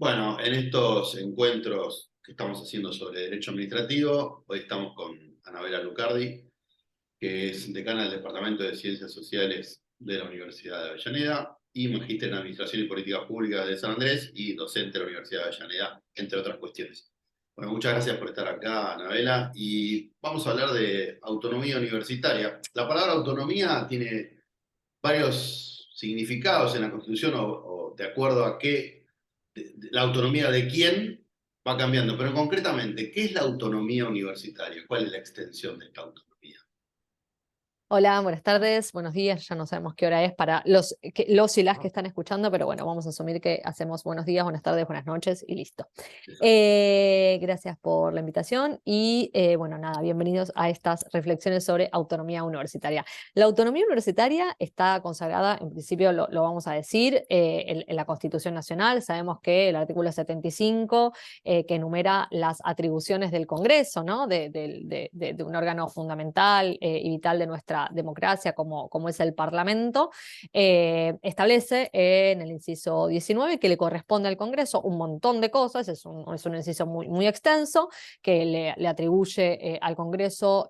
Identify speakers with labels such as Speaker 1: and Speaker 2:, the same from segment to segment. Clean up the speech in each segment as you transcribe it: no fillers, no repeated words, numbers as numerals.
Speaker 1: Bueno, en estos encuentros que estamos haciendo sobre derecho administrativo, hoy estamos con Anabela Lucardi, que es decana del Departamento de Ciencias Sociales de la Universidad de Avellaneda y magíster en Administración y Políticas Públicas de San Andrés y docente de la Universidad de Avellaneda, entre otras cuestiones. Bueno, muchas gracias por estar acá, Anabela, y vamos a hablar de autonomía universitaria. La palabra autonomía tiene varios significados en la Constitución o de acuerdo a qué, la autonomía de quién va cambiando, pero concretamente, ¿qué es la autonomía universitaria? ¿Cuál es la extensión de esta autonomía?
Speaker 2: Hola, buenas tardes, buenos días, ya no sabemos qué hora es para los y las que están escuchando, pero bueno, vamos a asumir que hacemos buenos días, buenas tardes, buenas noches y listo.
Speaker 1: Exacto.
Speaker 2: Gracias por la invitación y bueno, nada, bienvenidos a estas reflexiones sobre autonomía universitaria. La autonomía universitaria está consagrada, en principio lo vamos a decir, en la Constitución Nacional. Sabemos que el artículo 75, que enumera las atribuciones del Congreso, ¿no? De un órgano fundamental y vital de nuestra democracia como es el Parlamento, establece en el inciso 19 que le corresponde al Congreso un montón de cosas, es un inciso muy extenso, que le atribuye al Congreso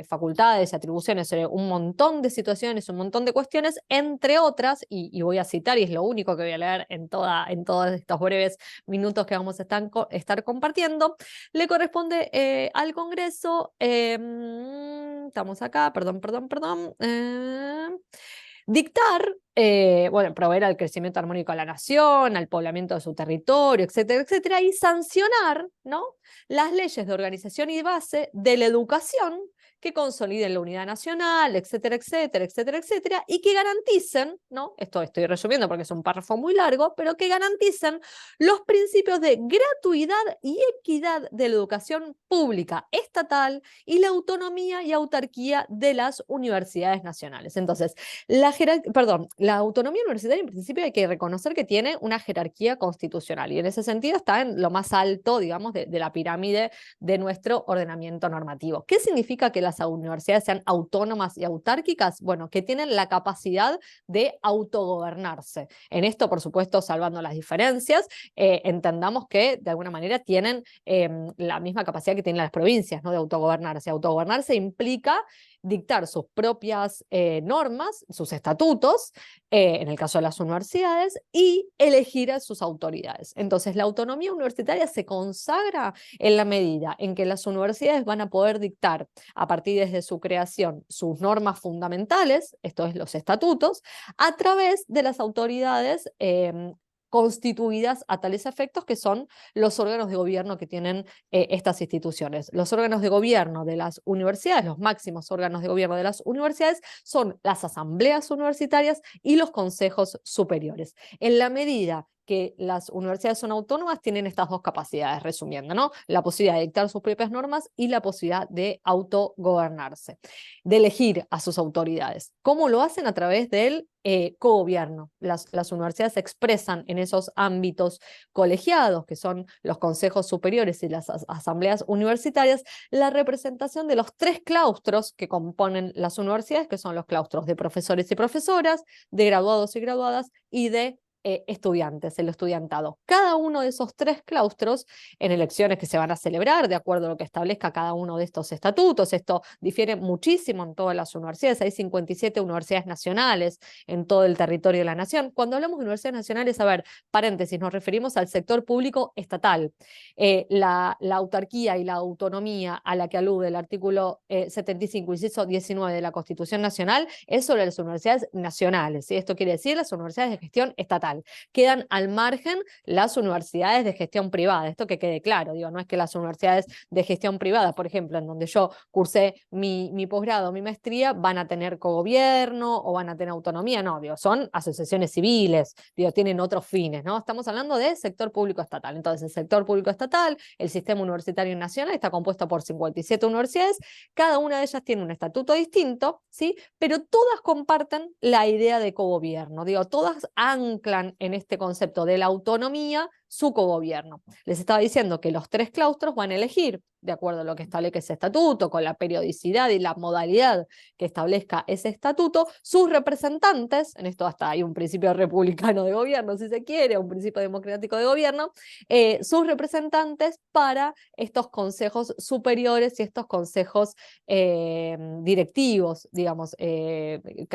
Speaker 2: facultades y atribuciones sobre un montón de situaciones, un montón de cuestiones, entre otras, y voy a citar, y es lo único que voy a leer en todos estos breves minutos que vamos a estar compartiendo, le corresponde al Congreso, estamos acá, perdón, dictar, bueno, proveer al crecimiento armónico a la nación, al poblamiento de su territorio, etcétera, etcétera, y sancionar, ¿no?, las leyes de organización y base de la educación que consoliden la unidad nacional, etcétera, etcétera, etcétera, etcétera, y que garanticen, ¿no?, esto estoy resumiendo porque es un párrafo muy largo, pero que garanticen los principios de gratuidad y equidad de la educación pública estatal y la autonomía y autarquía de las universidades nacionales. Entonces, la autonomía universitaria en principio hay que reconocer que tiene una jerarquía constitucional y en ese sentido está en lo más alto, digamos, de la pirámide de nuestro ordenamiento normativo. ¿Qué significa que las universidades sean autónomas y autárquicas? Bueno, que tienen la capacidad de autogobernarse. En esto, por supuesto, salvando las diferencias, entendamos que de alguna manera tienen la misma capacidad que tienen las provincias, ¿no?, de autogobernarse. Autogobernarse implica dictar sus propias normas, sus estatutos, en el caso de las universidades, y elegir a sus autoridades. Entonces, la autonomía universitaria se consagra en la medida en que las universidades van a poder dictar, a partir desde su creación, sus normas fundamentales, esto es los estatutos, a través de las autoridades constituidas a tales efectos, que son los órganos de gobierno que tienen estas instituciones. Los órganos de gobierno de las universidades, los máximos órganos de gobierno de las universidades, son las asambleas universitarias y los consejos superiores. En la medida que las universidades son autónomas, tienen estas dos capacidades, resumiendo, ¿no?, la posibilidad de dictar sus propias normas y la posibilidad de autogobernarse, de elegir a sus autoridades. ¿Cómo lo hacen? A través del cogobierno. Las universidades expresan en esos ámbitos colegiados, que son los consejos superiores y las asambleas universitarias, la representación de los tres claustros que componen las universidades, que son los claustros de profesores y profesoras, de graduados y graduadas y de estudiantes, el estudiantado. Cada uno de esos tres claustros, en elecciones que se van a celebrar de acuerdo a lo que establezca cada uno de estos estatutos, esto difiere muchísimo en todas las universidades, hay 57 universidades nacionales en todo el territorio de la nación. Cuando hablamos de universidades nacionales, a ver, paréntesis, nos referimos al sector público estatal. La autarquía y la autonomía a la que alude el artículo 75, inciso 19 de la Constitución Nacional, es sobre las universidades nacionales, ¿sí? Esto quiere decir las universidades de gestión estatal. Quedan al margen las universidades de gestión privada, esto que quede claro, digo, no es que las universidades de gestión privada, por ejemplo, en donde yo cursé mi posgrado, mi maestría, van a tener cogobierno o van a tener autonomía, no, digo, son asociaciones civiles, digo, tienen otros fines, ¿no? Estamos hablando de sector público estatal. Entonces, el sector público estatal, el sistema universitario nacional, está compuesto por 57 universidades, cada una de ellas tiene un estatuto distinto, ¿sí?, pero todas comparten la idea de cogobierno, digo, todas anclan en este concepto de la autonomía su cogobierno. Les estaba diciendo que los 3 claustros van a elegir, de acuerdo a lo que establece ese estatuto, con la periodicidad y la modalidad que establezca ese estatuto, sus representantes, en esto hasta hay un principio republicano de gobierno, si se quiere, un principio democrático de gobierno, sus representantes para estos consejos superiores y estos consejos directivos, digamos,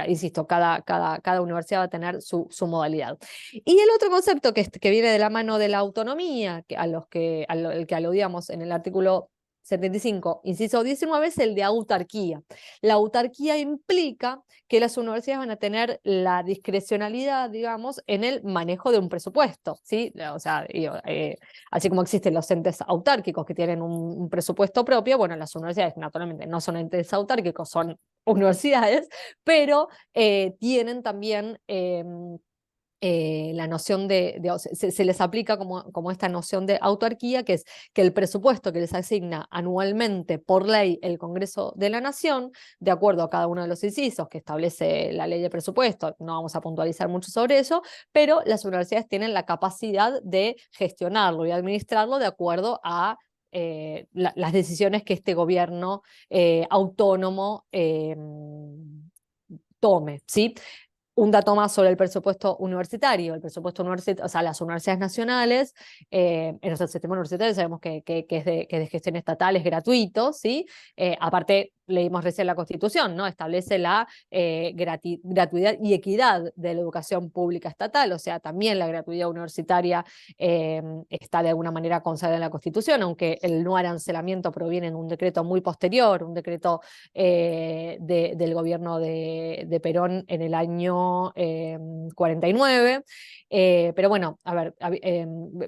Speaker 2: insisto, cada universidad va a tener su modalidad. Y el otro concepto que viene de la mano de la autonomía, al que aludíamos en el artículo 75, inciso 19, es el de autarquía. La autarquía implica que las universidades van a tener la discrecionalidad, digamos, en el manejo de un presupuesto, ¿sí? O sea, así como existen los entes autárquicos que tienen un presupuesto propio, bueno, las universidades naturalmente no son entes autárquicos, son universidades, pero tienen también la noción se les aplica como esta noción de autarquía, que es que el presupuesto que les asigna anualmente por ley el Congreso de la Nación, de acuerdo a cada uno de los incisos que establece la ley de presupuesto, no vamos a puntualizar mucho sobre eso, pero las universidades tienen la capacidad de gestionarlo y administrarlo de acuerdo a las decisiones que este gobierno autónomo tome, ¿sí? Un dato más sobre el presupuesto universitario. El presupuesto universitario, o sea, las universidades nacionales, en nuestro sistema universitario sabemos que es de gestión estatal, es gratuito, ¿sí? Aparte, leímos recién la Constitución, ¿no? Establece la gratuidad y equidad de la educación pública estatal, o sea, también la gratuidad universitaria está de alguna manera consagrada en la Constitución, aunque el no arancelamiento proviene de un decreto muy posterior, un decreto del gobierno de Perón en el año 49, pero bueno, a ver,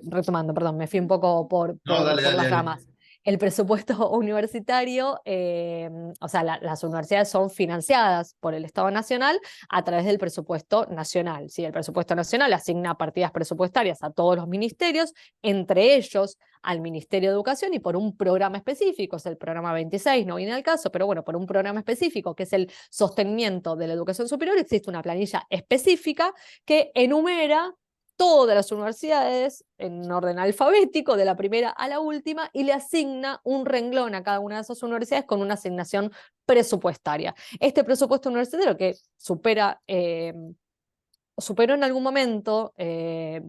Speaker 2: retomando, perdón, me fui un poco
Speaker 1: No, dale,
Speaker 2: por
Speaker 1: dale,
Speaker 2: las
Speaker 1: dale.
Speaker 2: ramas. El presupuesto universitario, o sea, las universidades son financiadas por el Estado Nacional a través del presupuesto nacional, ¿sí? El presupuesto nacional asigna partidas presupuestarias a todos los ministerios, entre ellos al Ministerio de Educación, y por un programa específico, es el programa 26, no viene al caso, pero bueno, por un programa específico que es el sostenimiento de la educación superior, existe una planilla específica que enumera todas las universidades en orden alfabético, de la primera a la última, y le asigna un renglón a cada una de esas universidades con una asignación presupuestaria. Este presupuesto universitario que superó en algún momento de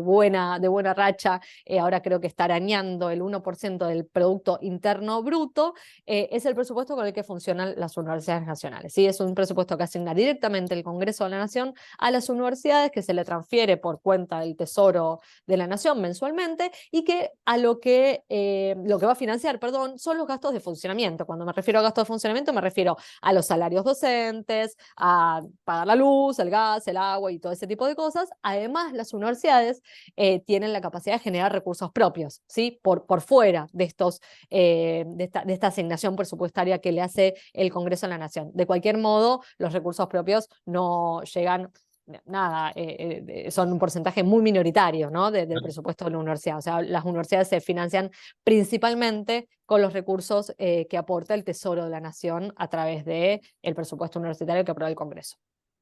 Speaker 2: buena racha, ahora creo que está arañando el 1% del Producto Interno Bruto, es el presupuesto con el que funcionan las universidades nacionales. ¿Sí? Es un presupuesto que asigna directamente el Congreso de la Nación a las universidades, que se le transfiere por cuenta del Tesoro de la Nación mensualmente, y que lo que va a financiar, perdón, son los gastos de funcionamiento. Cuando me refiero a gastos de funcionamiento me refiero a los salarios docentes, a pagar la luz, el gas, el agua y todo ese tipo de cosas. Además, las universidades tienen la capacidad de generar recursos propios, ¿sí? Por fuera de esta asignación presupuestaria que le hace el Congreso a la Nación. De cualquier modo, los recursos propios no llegan nada, son un porcentaje muy minoritario, ¿no? del presupuesto de la universidad. O sea, las universidades se financian principalmente con los recursos que aporta el Tesoro de la Nación a través del presupuesto universitario que aprueba el Congreso.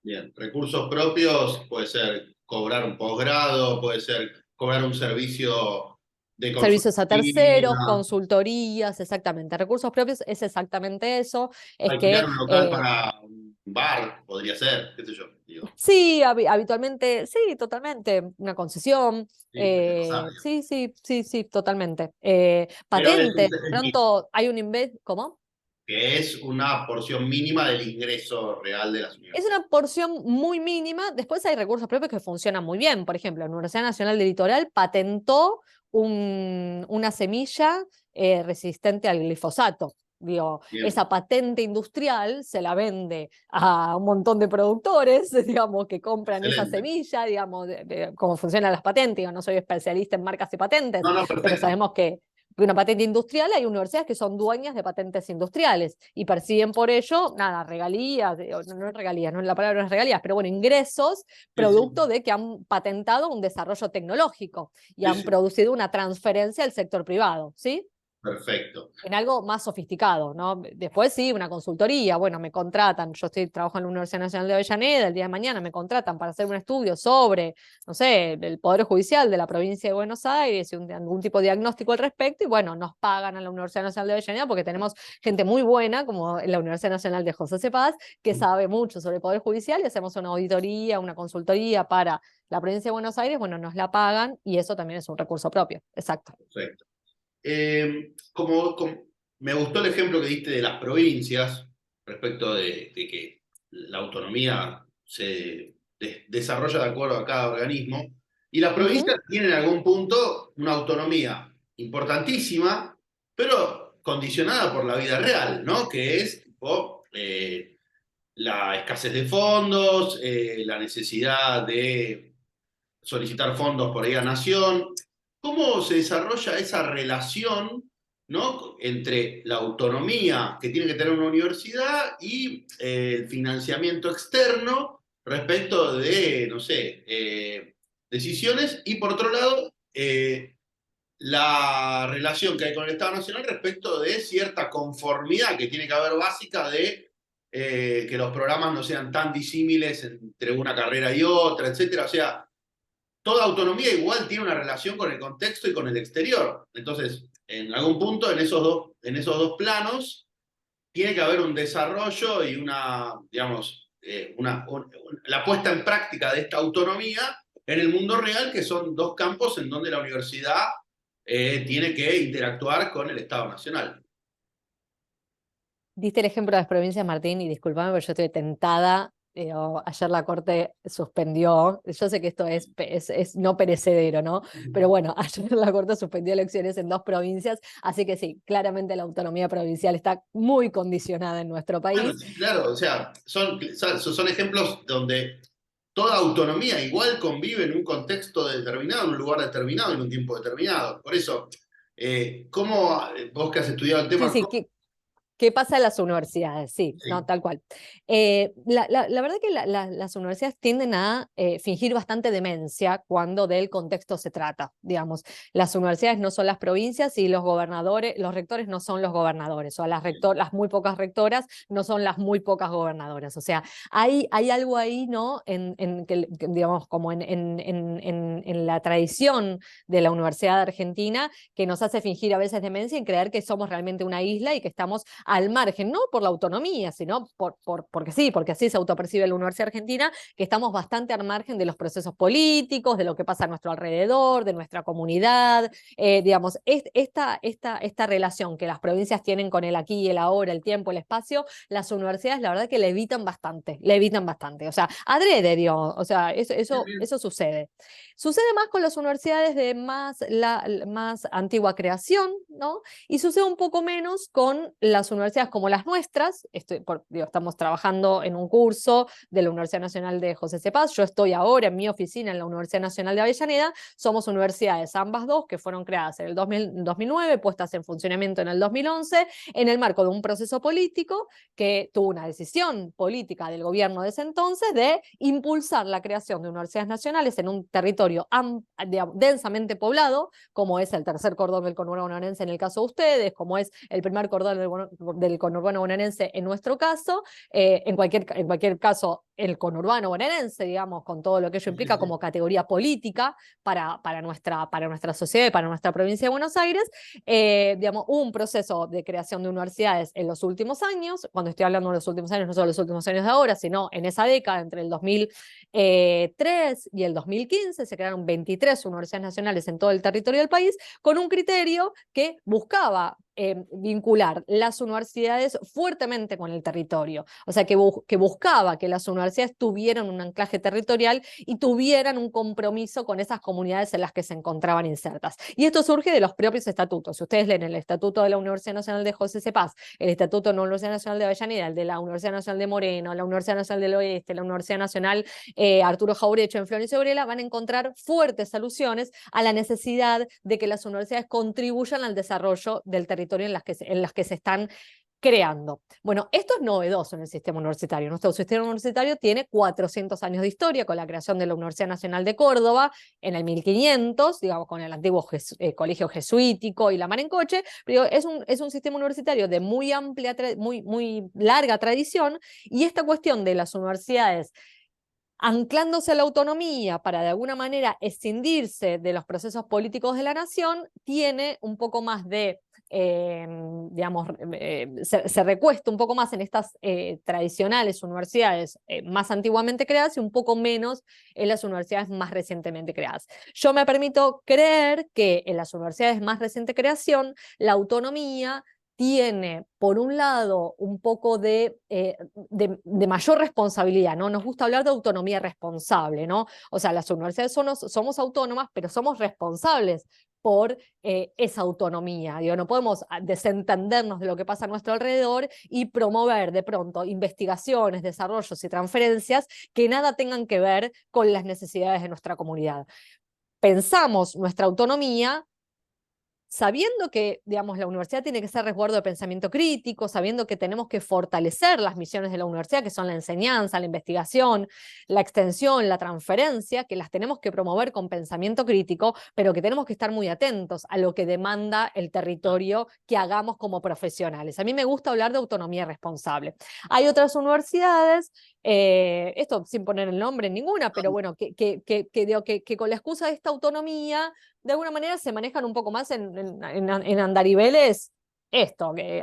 Speaker 1: Bien, recursos propios puede ser cobrar un posgrado, puede ser cobrar un servicio de
Speaker 2: Servicios a
Speaker 1: consultoría,
Speaker 2: terceros, consultorías, exactamente. Recursos propios es exactamente eso. Es
Speaker 1: alquilar
Speaker 2: que
Speaker 1: un local para un bar, podría ser, qué sé yo, digo.
Speaker 2: sí, habitualmente, sí, totalmente. Una concesión.
Speaker 1: Sí, cualquier cosa, digo.
Speaker 2: Sí, totalmente.
Speaker 1: Pero
Speaker 2: Patentes, de
Speaker 1: es mínimo,
Speaker 2: pronto hay un invento. ¿Cómo?
Speaker 1: que es una porción mínima del ingreso real de las
Speaker 2: Es
Speaker 1: universidades.
Speaker 2: una porción muy mínima. Después hay recursos propios que funcionan muy bien. Por ejemplo, la Universidad Nacional del Litoral patentó una semilla resistente al glifosato. Digo,
Speaker 1: Bien,
Speaker 2: esa patente industrial se la vende a un montón de productores, digamos, que compran esa
Speaker 1: excelente.
Speaker 2: semilla, digamos, de cómo funcionan las patentes. Digo, no soy especialista en marcas y patentes,
Speaker 1: No, no,
Speaker 2: pero
Speaker 1: perfecto.
Speaker 2: sabemos que una patente industrial, hay universidades que son dueñas de patentes industriales y persiguen por ello, nada, regalías, no regalías, no, la palabra no es regalías, pero bueno, ingresos
Speaker 1: Sí, sí,
Speaker 2: producto de que han patentado un desarrollo tecnológico y
Speaker 1: sí,
Speaker 2: han
Speaker 1: sí.
Speaker 2: producido una transferencia al sector privado, ¿sí?
Speaker 1: Perfecto.
Speaker 2: en algo más sofisticado, ¿no? Después sí, una consultoría, bueno, me contratan, yo trabajo en la Universidad Nacional de Avellaneda, el día de mañana me contratan para hacer un estudio sobre, no sé, el Poder Judicial de la provincia de Buenos Aires y algún tipo de diagnóstico al respecto, y bueno, nos pagan a la Universidad Nacional de Avellaneda porque tenemos gente muy buena, como en la Universidad Nacional de José Cepaz, que sabe mucho sobre el Poder Judicial, y hacemos una auditoría, una consultoría para la provincia de Buenos Aires, bueno, nos la pagan, y eso también es un recurso propio, exacto.
Speaker 1: Perfecto. Me gustó el ejemplo que diste de las provincias respecto de que la autonomía se desarrolla de acuerdo a cada organismo, y las provincias tienen en algún punto una autonomía importantísima, pero condicionada por la vida real, ¿no? Que es tipo, la escasez de fondos, la necesidad de solicitar fondos por ahí a Nación. ¿Cómo se desarrolla esa relación, ¿no? Entre la autonomía que tiene que tener una universidad y el financiamiento externo respecto de, no sé, decisiones, y por otro lado, la relación que hay con el Estado Nacional respecto de cierta conformidad que tiene que haber básica de que los programas no sean tan disímiles entre una carrera y otra, etcétera? O sea, toda autonomía igual tiene una relación con el contexto y con el exterior. Entonces, en algún punto, en esos dos planos, tiene que haber un desarrollo y una, digamos, la puesta en práctica de esta autonomía en el mundo real, que son dos campos en donde la universidad tiene que interactuar con el Estado Nacional.
Speaker 2: Diste el ejemplo de las provincias, Martín, y discúlpame, pero yo estoy tentada. Ayer la Corte suspendió, yo sé que esto es no perecedero, ¿no? Pero bueno, ayer la Corte suspendió elecciones en 2 provincias, así que sí, claramente la autonomía provincial está muy condicionada en nuestro
Speaker 1: Bueno,
Speaker 2: país.
Speaker 1: sí, claro, o sea, son ejemplos donde toda autonomía igual convive en un contexto determinado, en un lugar determinado, en un tiempo determinado. Por eso, ¿cómo vos que has estudiado el
Speaker 2: Sí,
Speaker 1: tema?
Speaker 2: sí, ¿qué pasa en las universidades? Sí, no,
Speaker 1: Sí,
Speaker 2: tal cual. La verdad que las universidades tienden a fingir bastante demencia cuando del contexto se trata, digamos. Las universidades no son las provincias y los gobernadores, los rectores no son los gobernadores, o las muy pocas rectoras no son las muy pocas gobernadoras. O sea, hay algo ahí, ¿no? Digamos, como en la tradición de la Universidad Argentina, que nos hace fingir a veces demencia en creer que somos realmente una isla y que estamos al margen, no por la autonomía, sino porque sí, porque así se autopercibe la Universidad Argentina, que estamos bastante al margen de los procesos políticos, de lo que pasa a nuestro alrededor, de nuestra comunidad. Digamos, esta relación que las provincias tienen con el aquí y el ahora, el tiempo, el espacio, las universidades la verdad que le evitan bastante, le evitan bastante. O sea, adrede, Dios, o sea, eso sucede. Sucede más con las universidades de más antigua creación, ¿no? Y sucede un poco menos con las universidades como las nuestras. Estamos trabajando en un curso de la Universidad Nacional de José Cepaz. Yo estoy ahora en mi oficina en la Universidad Nacional de Avellaneda. Somos universidades, ambas dos, que fueron creadas en el 2009, puestas en funcionamiento en el 2011, en el marco de un proceso político que tuvo una decisión política del gobierno de ese entonces de impulsar la creación de universidades nacionales en un territorio densamente poblado, como es el tercer cordón del conurbano bonaerense en el caso de ustedes, como es el primer cordón del conurbano bonaerense en nuestro caso, en cualquier caso el conurbano bonaerense, digamos, con todo lo que ello
Speaker 1: sí,
Speaker 2: implica
Speaker 1: sí.
Speaker 2: como categoría política para nuestra sociedad y para nuestra provincia de Buenos Aires. Digamos, hubo un proceso de creación de universidades en los últimos años. Cuando estoy hablando de los últimos años, no solo los últimos años de ahora, sino en esa década, entre el 2003 y el 2015, se crearon 23 universidades nacionales en todo el territorio del país, con un criterio que buscaba vincular las universidades fuertemente con el territorio. O sea, que buscaba que las universidades tuvieran un anclaje territorial y tuvieran un compromiso con esas comunidades en las que se encontraban insertas. Y esto surge de los propios estatutos. Si ustedes leen el Estatuto de la Universidad Nacional de José Cepaz, el Estatuto de la Universidad Nacional de Avellaneda, el de la Universidad Nacional de Moreno, la Universidad Nacional del Oeste, la Universidad Nacional Arturo Jaurecho en Florencio Varela, van a encontrar fuertes alusiones a la necesidad de que las universidades contribuyan al desarrollo del territorio en las que se están creando. Bueno, esto es novedoso en el sistema universitario. Nuestro sistema universitario tiene 400 años de historia, con la creación de la Universidad Nacional de Córdoba en el 1500, digamos, con el antiguo colegio jesuítico y la Marencoche, pero es un sistema universitario de muy amplia, muy larga tradición, y esta cuestión de las universidades anclándose a la autonomía para de alguna manera escindirse de los procesos políticos de la nación, tiene un poco más de, digamos, se recuesta un poco más en estas tradicionales universidades más antiguamente creadas y un poco menos en las universidades más recientemente creadas. Yo me permito creer que en las universidades más reciente creación, la autonomía tiene, por un lado, un poco de mayor responsabilidad, ¿no? Nos gusta hablar de autonomía responsable, ¿no? O sea, las universidades somos autónomas, pero somos responsables por esa autonomía. Digo, no podemos desentendernos de lo que pasa a nuestro alrededor y promover de pronto investigaciones, desarrollos y transferencias que nada tengan que ver con las necesidades de nuestra comunidad. Pensamos nuestra autonomía sabiendo que, digamos, la universidad tiene que ser resguardo de pensamiento crítico, sabiendo que tenemos que fortalecer las misiones de la universidad, que son la enseñanza, la investigación, la extensión, la transferencia, que las tenemos que promover con pensamiento crítico, pero que tenemos que estar muy atentos a lo que demanda el territorio que hagamos como profesionales. A mí me gusta hablar de autonomía responsable. Hay otras universidades, esto sin poner el nombre en ninguna, pero bueno, que con la excusa de esta autonomía de alguna manera se manejan un poco más en andariveles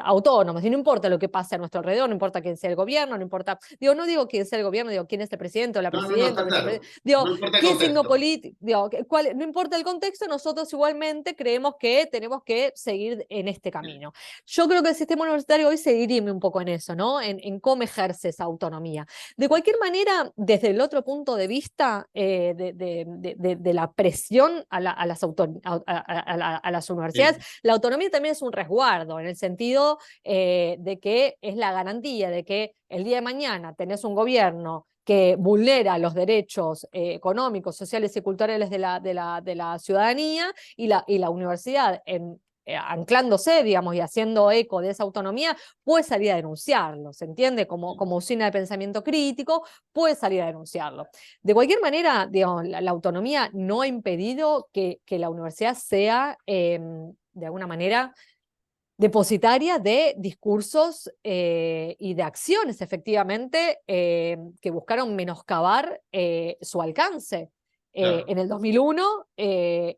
Speaker 2: autónomos, y no importa lo que pase a nuestro alrededor, no importa quién sea el gobierno, no importa, digo, no digo quién sea el gobierno, digo quién es el presidente o la
Speaker 1: No, no, no,
Speaker 2: presidenta,
Speaker 1: está claro.
Speaker 2: digo,
Speaker 1: No importa el
Speaker 2: qué signo
Speaker 1: contexto.
Speaker 2: político, digo, no importa el contexto, nosotros igualmente creemos que tenemos que seguir en este camino. Yo creo que el sistema universitario hoy se dirime un poco en eso, ¿no? En cómo ejerce esa autonomía. De cualquier manera, desde el otro punto de vista de la presión a las universidades,
Speaker 1: Sí.
Speaker 2: la autonomía también es un resguardo, en el sentido de que es la garantía de que el día de mañana tenés un gobierno que vulnera los derechos económicos, sociales y culturales de la ciudadanía, y la universidad anclándose, digamos, y haciendo eco de esa autonomía, puede salir a denunciarlo, ¿se entiende? Como usina de pensamiento crítico, puede salir a denunciarlo. De cualquier manera, digamos, la autonomía no ha impedido que la universidad sea, de alguna manera, depositaria de discursos y de acciones, efectivamente, que buscaron menoscabar su alcance.
Speaker 1: Claro.
Speaker 2: En el 2001,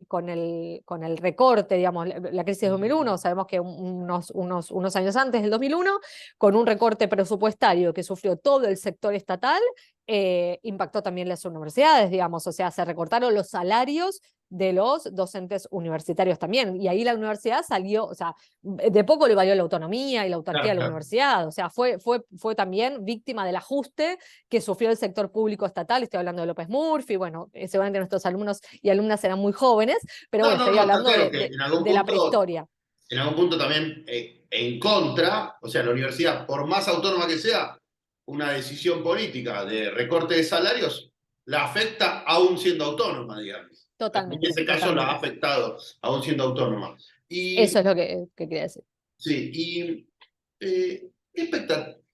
Speaker 2: con el recorte, digamos, la crisis de 2001, sabemos que unos años antes del 2001, con un recorte presupuestario que sufrió todo el sector estatal, impactó también las universidades, digamos, o sea, se recortaron los salarios de los docentes universitarios también, y ahí la universidad salió, o sea, de poco le valió la autonomía y la autarquía
Speaker 1: Claro,
Speaker 2: de la
Speaker 1: claro.
Speaker 2: universidad, o sea, fue también víctima del ajuste que sufrió el sector público estatal. Estoy hablando de López Murphy, bueno, seguramente nuestros alumnos y alumnas serán muy jóvenes, pero
Speaker 1: No,
Speaker 2: bueno,
Speaker 1: no,
Speaker 2: estoy
Speaker 1: no, está
Speaker 2: hablando
Speaker 1: claro que
Speaker 2: prehistoria.
Speaker 1: en algún punto también en contra, o sea, la universidad, por más autónoma que sea, una decisión política de recorte de salarios la afecta aún siendo autónoma, digamos. En
Speaker 2: Totalmente,
Speaker 1: ese caso la ha
Speaker 2: totalmente.
Speaker 1: afectado aún siendo autónoma.
Speaker 2: Eso
Speaker 1: Y
Speaker 2: es lo que quería decir.
Speaker 1: sí, y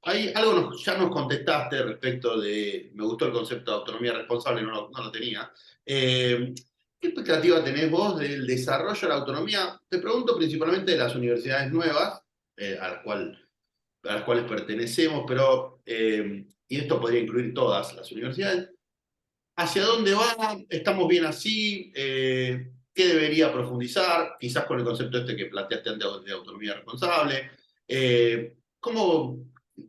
Speaker 1: hay algo ya nos contestaste respecto de, me gustó el concepto de autonomía responsable, no lo tenía. ¿Qué expectativa tenés vos del desarrollo de la autonomía? Te pregunto principalmente de las universidades nuevas, a las cuales pertenecemos, pero, y esto podría incluir todas las universidades. ¿Hacia dónde va? ¿Estamos bien así? ¿Qué debería profundizar? Quizás con el concepto este que planteaste antes de autonomía responsable. ¿Cómo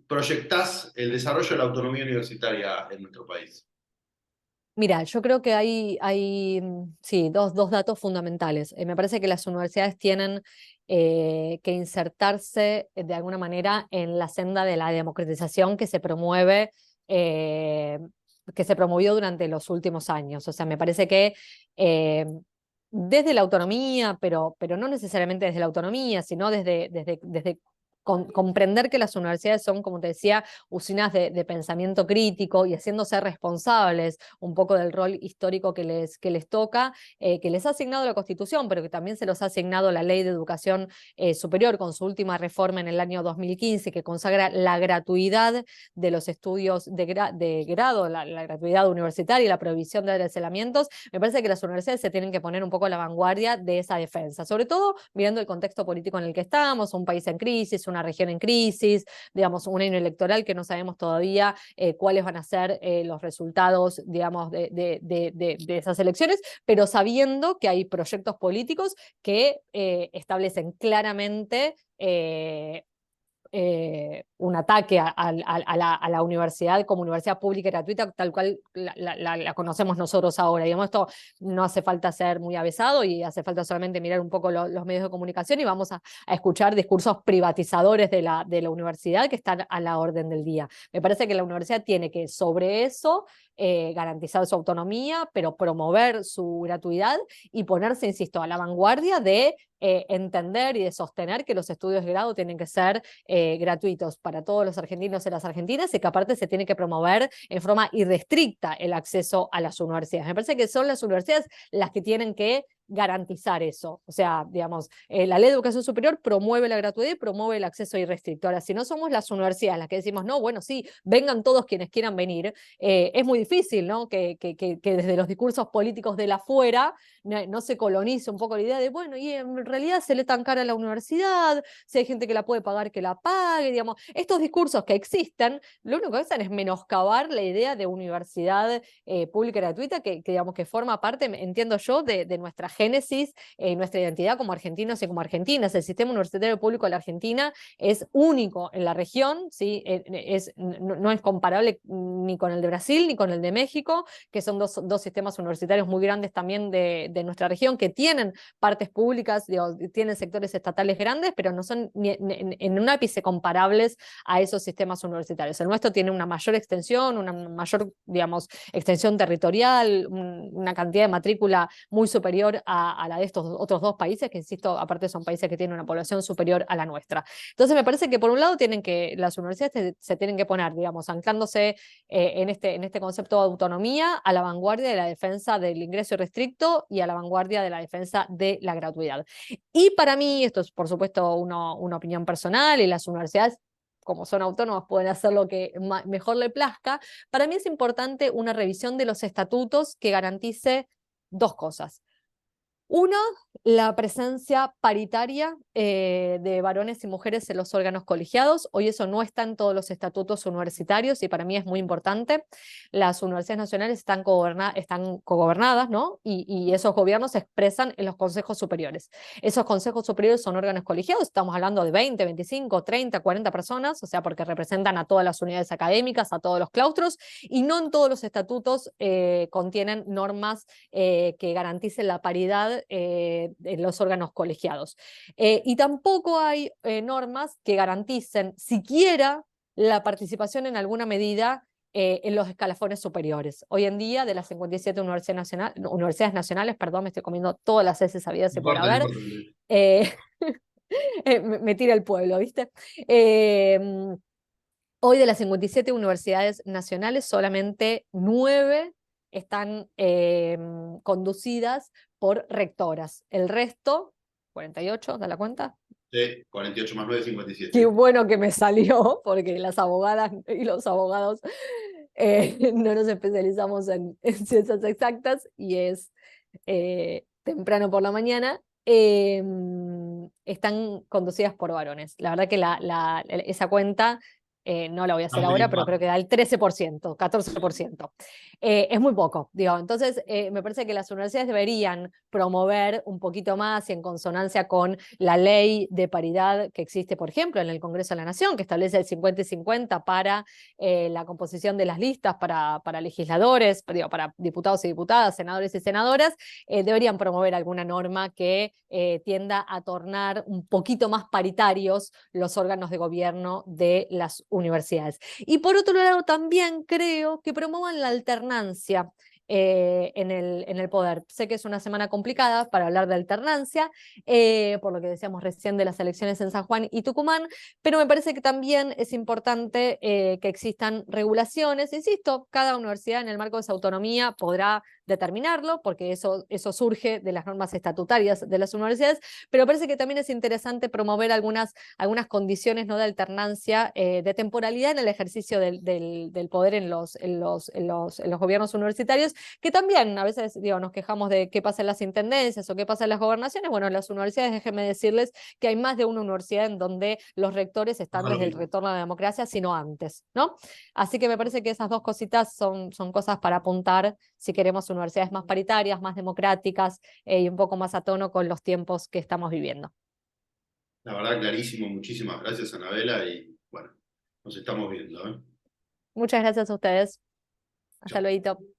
Speaker 1: proyectás el desarrollo de la autonomía universitaria en nuestro país?
Speaker 2: Mira, yo creo que sí, dos datos fundamentales. Me parece que las universidades tienen que insertarse de alguna manera en la senda de la democratización eh, que se promovió durante los últimos años. O sea, me parece que eh, desde la autonomía, pero no necesariamente desde la autonomía, sino desde comprender que las universidades son, como te decía, usinas de pensamiento crítico y haciéndose responsables un poco del rol histórico que les toca, que les ha asignado la Constitución, pero que también se los ha asignado la Ley de Educación Superior con su última reforma en el año 2015, que consagra la gratuidad de los estudios de grado, la gratuidad universitaria y la prohibición de arancelamientos. Me parece que las universidades se tienen que poner un poco a la vanguardia de esa defensa, sobre todo mirando el contexto político en el que estamos, un país en crisis, una región en crisis, digamos, un año electoral que no sabemos todavía cuáles van a ser los resultados, digamos, de esas elecciones, pero sabiendo que hay proyectos políticos que establecen claramente un ataque a la universidad como universidad pública y gratuita, tal cual la conocemos nosotros ahora. Digamos, esto no hace falta ser muy avesado y hace falta solamente mirar un poco los medios de comunicación y vamos a escuchar discursos privatizadores de la universidad que están a la orden del día. Me parece que la universidad tiene que, sobre eso, garantizar su autonomía, pero promover su gratuidad y ponerse, insisto, a la vanguardia de entender y de sostener que los estudios de grado tienen que ser gratuitos para todos los argentinos y las argentinas y que aparte se tiene que promover en forma irrestricta el acceso a las universidades. Me parece que son las universidades las que tienen que garantizar eso. O sea, digamos, la Ley de Educación Superior promueve la gratuidad y promueve el acceso irrestricto. Ahora, si no somos las universidades las que decimos, no, bueno, sí, vengan todos quienes quieran venir, es muy difícil, ¿no? Que desde los discursos políticos de la afuera no se colonice un poco la idea de, bueno, y en realidad se le tan cara a la universidad, si hay gente que la puede pagar, que la pague, digamos. Estos discursos que existen, lo único que hacen es menoscabar la idea de universidad pública y gratuita digamos, que forma parte, entiendo yo, de nuestra génesis, nuestra identidad como argentinos y como argentinas. El sistema universitario público de la Argentina es único en la región, ¿sí? No es comparable ni con el de Brasil ni con el de México, que son dos sistemas universitarios muy grandes también de nuestra región, que tienen partes públicas, digo, tienen sectores estatales grandes, pero no son ni en un ápice comparables a esos sistemas universitarios. El nuestro tiene una mayor extensión, una mayor, digamos, extensión territorial, una cantidad de matrícula muy superior a la de estos otros dos países, que insisto, aparte son países que tienen una población superior a la nuestra. Entonces me parece que por un lado las universidades se tienen que poner, digamos, anclándose en este concepto de autonomía, a la vanguardia de la defensa del ingreso irrestricto y a la vanguardia de la defensa de la gratuidad. Y para mí, esto es por supuesto una opinión personal y las universidades, como son autónomas, pueden hacer lo que mejor le plazca. Para mí es importante una revisión de los estatutos que garantice dos cosas. Uno, la presencia paritaria de varones y mujeres en los órganos colegiados. Hoy eso no está en todos los estatutos universitarios y para mí es muy importante. Las universidades nacionales están cogobernadas, ¿no? Y esos gobiernos se expresan en los consejos superiores. Esos consejos superiores son órganos colegiados, estamos hablando de 20, 25, 30, 40 personas, o sea, porque representan a todas las unidades académicas, a todos los claustros, y no en todos los estatutos contienen normas que garanticen la paridad en los órganos colegiados. Y tampoco hay normas que garanticen siquiera la participación en alguna medida en los escalafones superiores. Hoy en día, de las 57 universidades nacionales, perdón, me estoy comiendo todas las heces habidas y por haber, me tira el pueblo, ¿viste? Hoy de las 57 universidades nacionales, solamente 9 están conducidas por rectoras. El resto, 48, ¿da la cuenta?
Speaker 1: Sí, 48 más 9, 57.
Speaker 2: Qué bueno que me salió, porque las abogadas y los abogados no nos especializamos en ciencias exactas y es temprano por la mañana. Están conducidas por varones. La verdad que esa cuenta no la voy a hacer ahora, pero creo que da el 13%, 14%. Es muy poco, digo. Entonces, me parece que las universidades deberían promover un poquito más y en consonancia con la ley de paridad que existe, por ejemplo, en el Congreso de la Nación, que establece el 50 y 50 para la composición de las listas para legisladores, digo, para diputados y diputadas, senadores y senadoras, deberían promover alguna norma que tienda a tornar un poquito más paritarios los órganos de gobierno de las universidades. Y por otro lado, también creo que promuevan la alternancia en el poder. Sé que es una semana complicada para hablar de alternancia, por lo que decíamos recién de las elecciones en San Juan y Tucumán, pero me parece que también es importante que existan regulaciones. Insisto, cada universidad en el marco de su autonomía podrá determinarlo, porque eso surge de las normas estatutarias de las universidades, pero parece que también es interesante promover algunas condiciones, ¿no?, de alternancia, de temporalidad en el ejercicio del poder en los gobiernos universitarios, que también a veces digo, nos quejamos de qué pasa en las intendencias o qué pasa en las gobernaciones. Bueno, en las universidades, déjenme decirles que hay más de una universidad en donde los rectores están desde el retorno a la democracia, sino antes, ¿no? Así que me parece que esas dos cositas son cosas para apuntar si queremos universidades más paritarias, más democráticas, y un poco más a tono con los tiempos que estamos viviendo.
Speaker 1: La verdad, clarísimo. Muchísimas gracias, Anabela, y bueno, nos estamos viendo, ¿eh?
Speaker 2: Muchas gracias a ustedes. Hasta
Speaker 1: Chao.
Speaker 2: luego.